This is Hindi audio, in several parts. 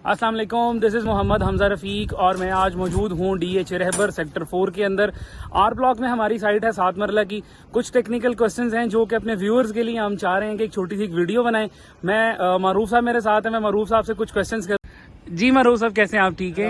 अस्सलाम वालेकुम, दिस इज़ मोहम्मद हमजा रफ़ीक और मैं आज मौजूद हूँ DH रहबर सेक्टर 4 के अंदर। आर ब्लॉक में हमारी साइट है 7 मरला की। कुछ टेक्निकल क्वेश्चंस हैं जो कि अपने व्यूअर्स के लिए हम चाह रहे हैं कि एक छोटी सी एक वीडियो बनाएं। मैं मरूफ साहब मेरे साथ हैं, मैं मरूफ साहब से कुछ क्वेश्चंस कर। जी मरूफ साहब, कैसे हैं आप? ठीक है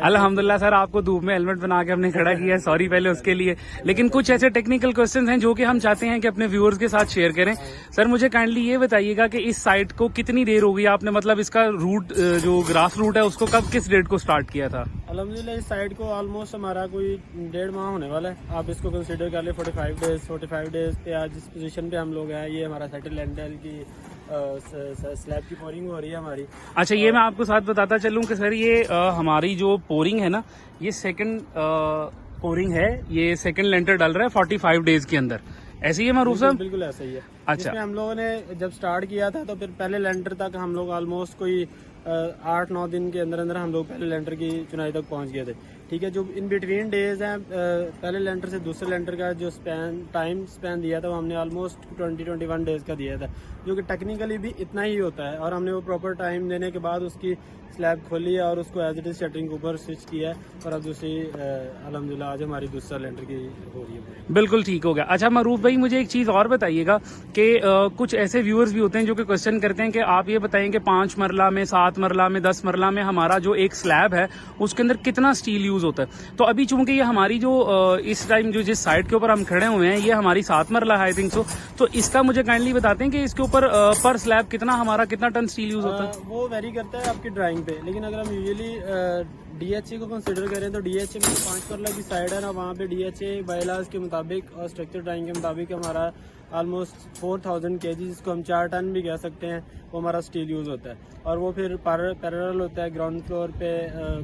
अल्हम्दुलिल्लाह। सर आपको धूप में हेलमेट बना के हमने खड़ा किया है, सॉरी पहले उसके लिए। लेकिन कुछ ऐसे टेक्निकल क्वेश्चंस हैं जो कि हम चाहते हैं कि अपने व्यूअर्स के साथ शेयर करें। सर मुझे काइंडली ये बताइएगा कि इस साइट को कितनी देर हो गई आपने, मतलब इसका रूट जो ग्रास रूट है उसको कब किस डेट को स्टार्ट किया था? अल्हम्दुलिल्लाह इस साइट को ऑलमोस्ट हमारा कोई 1.5 माह होने वाला है। आप इसको कंसीडर कर ले 45 डेज पे आज जिस पोजीशन पे हम लोग हैं, ये हमारा सेटल लैंडल की स्लैब की पोरिंग हो रही है हमारी। अच्छा, ये मैं आपको साथ बताता चलूं कि सर ये हमारी जो पोरिंग है ना, ये सेकंड पोरिंग है, ये सेकंड लेंटर डल रहा है 45 डेज के अंदर। ऐसे ही है मरूफ साहब? बिल्कुल ऐसा ही है। अच्छा, हम लोगों ने जब स्टार्ट किया था तो फिर पहले लेंटर तक हम लोग ऑलमोस्ट कोई 8-9 दिन के अंदर अंदर हम लोग पहले लेंटर की चुनाई तक पहुंच गए थे। ठीक है, जो इन बिटवीन डेज हैं पहले लेंटर से दूसरे लेंटर का जो टाइम स्पैन दिया था वो हमने ऑलमोस्ट 20-21 डेज का दिया था, जो कि टेक्निकली भी इतना ही होता है। और हमने वो प्रॉपर टाइम देने के बाद उसकी स्लैब खोली है और उसको एज इट इज शटरिंग के ऊपर स्विच किया है और अब दूसरी अल्हम्दुलिल्लाह आज हमारी दूसरा लेंटर की हो रही है। बिल्कुल ठीक हो गया। अच्छा मरूफ भाई, मुझे एक चीज और बताइएगा कि कुछ ऐसे व्यूअर्स भी होते हैं जो कि क्वेश्चन करते हैं कि आप ये बताएं कि 5 मरला में, 7 मरला में, 10 मरला में हमारा जो एक स्लैब है उसके अंदर कितना स्टील यूज होता है। तो अभी चूंकि ये हमारी जो इस टाइम जो जिस साइड के ऊपर हम खड़े हुए हैं ये हमारी 7 मरला है आई थिंक सो, तो इसका मुझे काइंडली बताते हैं कि इसके ऊपर पर स्लैब कितना टन स्टील यूज होता है? वो वेरी करता है आपकी ड्राइंग पे, लेकिन अगर हम यूजुअली DHA को कंसिडर करें तो DHA में 5 मरला की साइड है ना, वहाँ पे DHA बायलाज के मुताबिक और स्ट्रक्चर ड्राइंग के मुताबिक हमारा ऑलमोस्ट 4000 kg, जिसको हम 4 टन भी कह सकते हैं, वो हमारा स्टील यूज होता है। और वो फिर पैरेलल होता है ग्राउंड फ्लोर पे,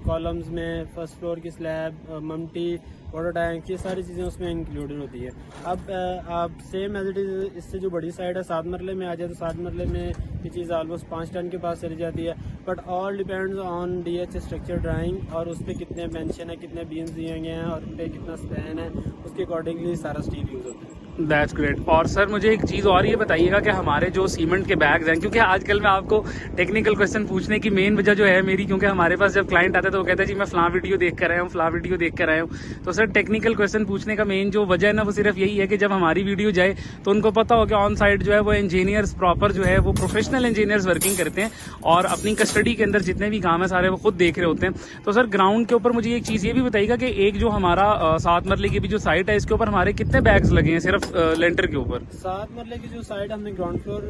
कॉलम्स में, फर्स्ट फ्लोर की स्लैब, ममटी, वाटर टैंक, ये सारी चीज़ें उसमें इंक्लूडेड होती है। अब आप सेम एज इट इज़ इससे जो बड़ी साइड है 7 मरले में आ जाए तो 7 मरले में ये चीज़ ऑलमोस्ट 5 टन के पास चली जाती है। But all depends on DHA structure drawing और उस पर कितने मेंशन है, कितने बीम्स दिए गए हैं और उन पर कितना स्पैन है, उसके अकॉर्डिंगली सारा स्टील यूज होता है। That's great. और सर मुझे एक चीज़ और ये बताइएगा कि हमारे जो सीमेंट के बैग्स हैं, क्योंकि आजकल मैं आपको टेक्निकल क्वेश्चन पूछने की मेन वजह जो है मेरी, क्योंकि हमारे पास जब क्लाइंट आते हैं तो वो कहते हैं जी मैं फलां वीडियो देख कर आया हूँ, फलां वीडियो देख कर आया हूँ। तो सर टेक्निकल क्वेश्चन पूछने का मेन जो वजह है ना वो सिर्फ यही है कि जब हमारी वीडियो जाए तो उनको पता हो कि ऑन साइड जो है वो इंजीनियर्स प्रॉपर जो है वो प्रोफेशनल इंजीनियर्स वर्किंग करते हैं और अपनी कस्टडी के अंदर जितने भी काम है सारे वो खुद देख रहे होते हैं। तो सर ग्राउंड के ऊपर मुझे एक चीज़ ये भी बताइएगा कि एक जो हमारा 7 मरले की भी जो साइट है इसके ऊपर हमारे कितने बैग्स लगे हैं सिर्फ लेंटर के ऊपर? 7 मरले की जो साइड हमने ग्राउंड फ्लोर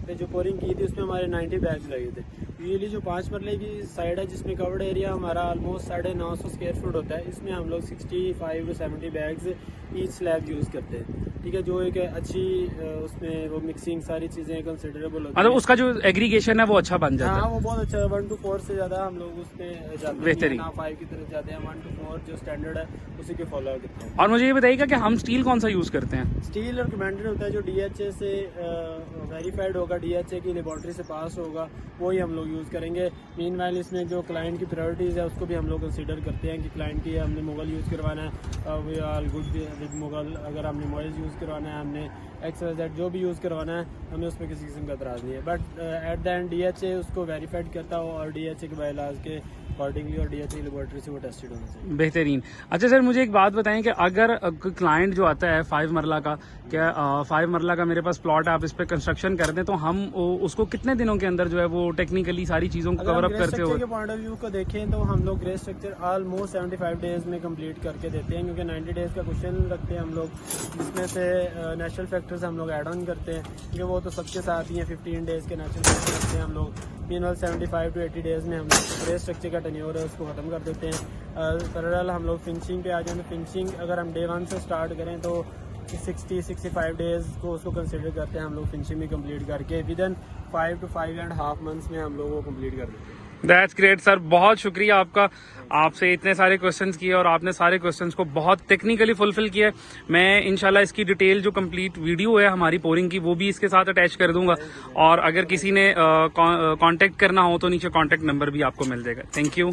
पे जो पोरिंग की थी उसमें हमारे 90 बैग्स लगे थे। यूजुअली जो 5 मरले की साइड है जिसमें कवर्ड एरिया हमारा ऑलमोस्ट 950 स्क्वायर फुट होता है, इसमें हम लोग 65 to 70 bags each slab use करते हैं। ठीक है, जो एक अच्छी उसमें वो मिक्सिंग सारी चीजें कंसिडरेबल होती है, मतलब उसका जो एग्रीगेशन है वो अच्छा बन जाता है। हाँ वो बहुत अच्छा है। 1 to 4 से ज्यादा हम लोग उसमें जाते हैं, बेहतरीन। 5 की तरफ जाते हैं, 1 to 4 जो स्टैंडर्ड है उसी के फॉलो करते हैं। और मुझे ये बताइएगा कि हम स्टील कौन सा यूज करते हैं? स्टील रिकमेंडेड होता है जो DHA से वेरीफाइड होगा, DHA की लेबोरेटरी से पास होगा, वो ही हम लोग यूज़ करेंगे। मीनवाइल इसमें जो क्लाइंट की प्रायोरिटीज़ है उसको भी हम लोग कंसीडर करते हैं कि क्लाइंट की हमने मुगल यूज़ करवाना है, we are good with Mughal. अगर हमने मॉइल्स यूज़ करवाना है, हमने XYZ जो भी यूज़ करवाना है, हमें उसमें किसी किस्म का एतराज़ नहीं है। But at the end DHA उसको वेरीफाइड करता हो और DHA के बायलाज के अकॉर्डिंगली और DHA लेबोरेटरी से वो टेस्टेड होना चाहिए। बेहतरीन। अच्छा सर मुझे एक बात बताएं कि अगर क्लाइंट जो आता है 5 मरला का, क्या 5 मरला का मेरे पास प्लॉट है, आप इस पे कंस्ट्रक्शन कर दें तो हम उसको कितने दिनों के अंदर जो है वो टेक्निकली सारी चीज़ों को कवर अप करते हुए? के पॉइंट ऑफ व्यू को देखें तो हम लोग ग्रे स्ट्रक्चर ऑलमोस्ट 75 डेज में कंप्लीट करके देते हैं, क्योंकि 90 डेज का क्वेश्चन रखते हैं हम लोग, जिसमें से नेचुरल फैक्टर्स हम लोग ऐड ऑन करते हैं, क्योंकि वो तो सबके साथ ही हैं। 15 डेज के नेचुरल फैक्टर रखते हैं हम लोग। मीनवाइल 75 to 80 डेज में हम लोग ग्रे स्ट्रक्चर का टेन्योर है उसको ख़त्म कर देते हैं। पैरेलल हम लोग फिनिशिंग पे आ जाए तो फिनिशिंग अगर हम डे 1 से स्टार्ट करें तो 60-65 डेज को उसको कंसिडर करते हैं हम लोग फिनिशिंग भी कंप्लीट करके विद इन 5 to 5.5 मंथ्स में हम लोग वो कंप्लीट कर देते हैं। दैट्स ग्रेट सर, बहुत शुक्रिया आपका। आपसे इतने सारे क्वेश्चंस किए और आपने सारे क्वेश्चंस को बहुत टेक्निकली फुलफिल किया। मैं इंशाल्लाह इसकी डिटेल जो कंप्लीट वीडियो है हमारी पोरिंग की वो भी इसके साथ अटैच कर दूंगा और अगर किसी ने कांटेक्ट करना हो तो नीचे कांटेक्ट नंबर भी आपको मिल जाएगा। Thank you.